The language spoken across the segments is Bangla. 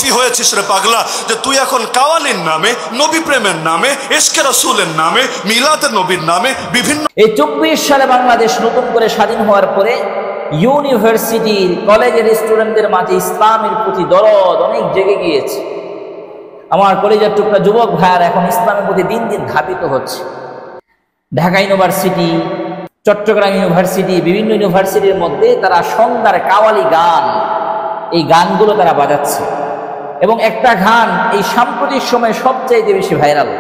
সুফি হয়েছিস রে পাগলা, যে তুই এখন কাওয়ালির নামে, নবী প্রেমের নামে, ইশকে রাসূলের নামে, মিলাদ নবীর নামে বিভিন্ন। এই 24 সালে বাংলাদেশ নতুন করে স্বাধীন হওয়ার পরে ইউনিভার্সিটির কলেজের স্টুডেন্টদের মাঝে ইসলামের প্রতি দরদ অনেক জেগে গিয়েছে। আমার কলেজের টুকরা যুবক ভাইয়ার এখন ইসলামের প্রতি দিন দিন ধাবিত হচ্ছে। ঢাকা ইউনিভার্সিটি, চট্টগ্রাম ইউনিভার্সিটি, বিভিন্ন ইউনিভার্সিটির মধ্যে তারা সন্ধ্যার কাওয়ালি গান, এই গানগুলো তারা বাজাচ্ছে। এবং একটা গান এই সাম্প্রতিক সময়ে সবচাইতে বেশি ভাইরাল,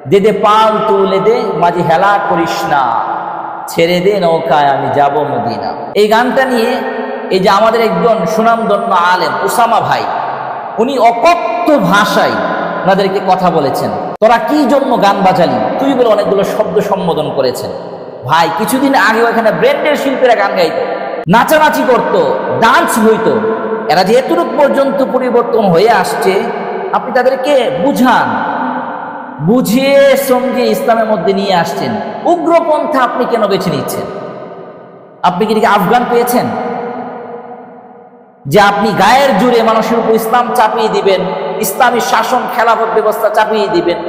দে দে পাল তুলে দে মাঝি হেলা করিস না, ছেড়ে দে নৌকায় আমি যাব মদিনা। এই গানটা নিয়ে এই যে আমাদের একজন সুনামধন্য আলেম উসামা ভাই, উনি অকথ্য ভাষায় ওনাদেরকে কথা বলেছেন, তোরা কি জন্য গান বাজালি তুই বলে অনেকগুলো শব্দ সম্বোধন করেছেন। ভাই কিছুদিন আগে ওখানে ব্র্যান্ডের শিল্পীরা গান গাইতো, নাচানাচি করত, ডান্স হইতো। এরা যে এতটুক পর্যন্ত পরিবর্তন হয়ে আসছে, আপনি তাদেরকে বুঝান, বুঝিয়ে সঙ্গে ইসলামের মধ্যে নিয়ে আসছেন। উগ্রপন্থা আপনি কেন বেছে নিচ্ছেন? আপনি কি আফগান পেয়েছেন যে আপনি গায়ের জুড়ে মানুষের উপর ইসলাম চাপিয়ে দিবেন, ইসলামী শাসন খেলাফত ব্যবস্থা চাপিয়ে দিবেন?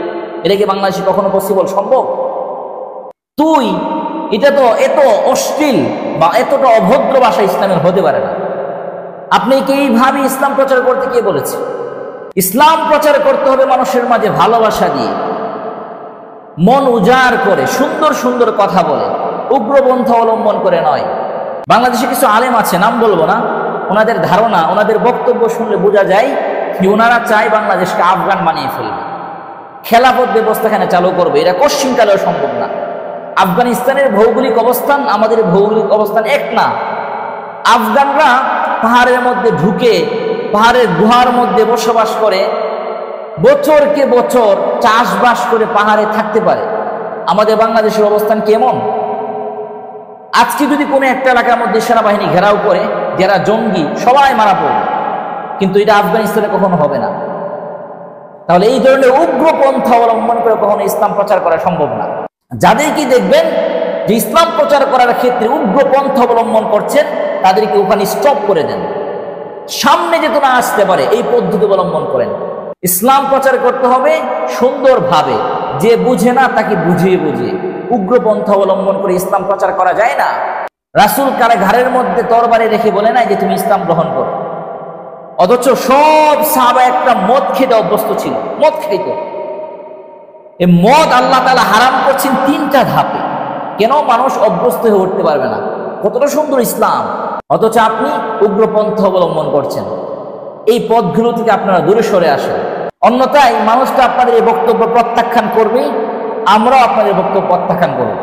এটা কি বাংলাদেশে কখনো পসিবল সম্ভব? তুই এটা তো এত অশ্লীল বা এতটা অভদ্র ভাষা ইসলামের হতে পারে না। আপনি কি এইভাবে ইসলাম প্রচার করতে কে বলেছে? ইসলাম প্রচার করতে হবে মানুষের মাঝে ভালোবাসা দিয়ে, মন উজাড় করে, সুন্দর সুন্দর কথা বলে, উগ্রপন্থা অবলম্বন করে নয়। বাংলাদেশে কিছু আলেম আছে, নাম বলবো না, ওনাদের ধারণা, ওনাদের বক্তব্য শুনলে বোঝা যায় যে ওনারা চায় বাংলাদেশকে আফগান বানিয়ে ফেলবে, খেলাফত ব্যবস্থা এখানে চালু করবে। এটা কোশ্চিনকালেও সম্ভব না। আফগানিস্তানের ভৌগোলিক অবস্থান আমাদের ভৌগোলিক অবস্থান এক না। আফগানরা পাহাড়ের মধ্যে ঢুকে পাহাড়ের গুহার মধ্যে বসবাস করে, বছরকে বছর চাষবাস করে পাহাড়ে থাকতে পারে। আমাদের বাংলাদেশের অবস্থান কেমন? আজকে যদি কোনো একটা এলাকার মধ্যে সেনাবাহিনী ঘেরাও করে, যারা জঙ্গি সবাই মারা পড়বে, কিন্তু এটা আফগানিস্তানে কখনো হবে না। তাহলে এই ধরনের উগ্রপন্থা অবলম্বন করে কখনো ইসলাম প্রচার করা সম্ভব না। যাদেরকে দেখবেন যে ইসলাম প্রচার করার ক্ষেত্রে উগ্রপন্থা অবলম্বন করছেন, তাদেরকে ওখানে স্টপ করে দেন, সামনে যেন না আসতে পারে এই পদ্ধতি অবলম্বন করেন। ইসলাম প্রচার করতে হবে সুন্দরভাবে, যে বুঝে না তাকে বুঝিয়ে বুঝিয়ে। উগ্রপন্থা অবলম্বন করে ইসলাম প্রচার করা যায় না। রাসূল কারে ঘাড়ের মধ্যে তরবারি রেখে বলে নাই যে তুমি ইসলাম গ্রহণ করো, অথচ সব সাহাবা একটা মদ খেতে অভ্যস্ত ছিল, মদ খাইত। এই মদ আল্লাহ তাআলা হারাম করছেন 3টা ধাপে। কেন মানুষ অভ্যস্ত হয়ে উঠতে পারবে না? কতটা সুন্দর ইসলাম, অথচ আপনি উগ্রপন্থা অবলম্বন করছেন। এই পথগুলো থেকে আপনারা দূরে সরে আসেন, অন্যথায় মানুষটা আপনাদের এই বক্তব্য প্রত্যাখ্যান করবে, আমরাও আপনাদের বক্তব্য প্রত্যাখ্যান করব।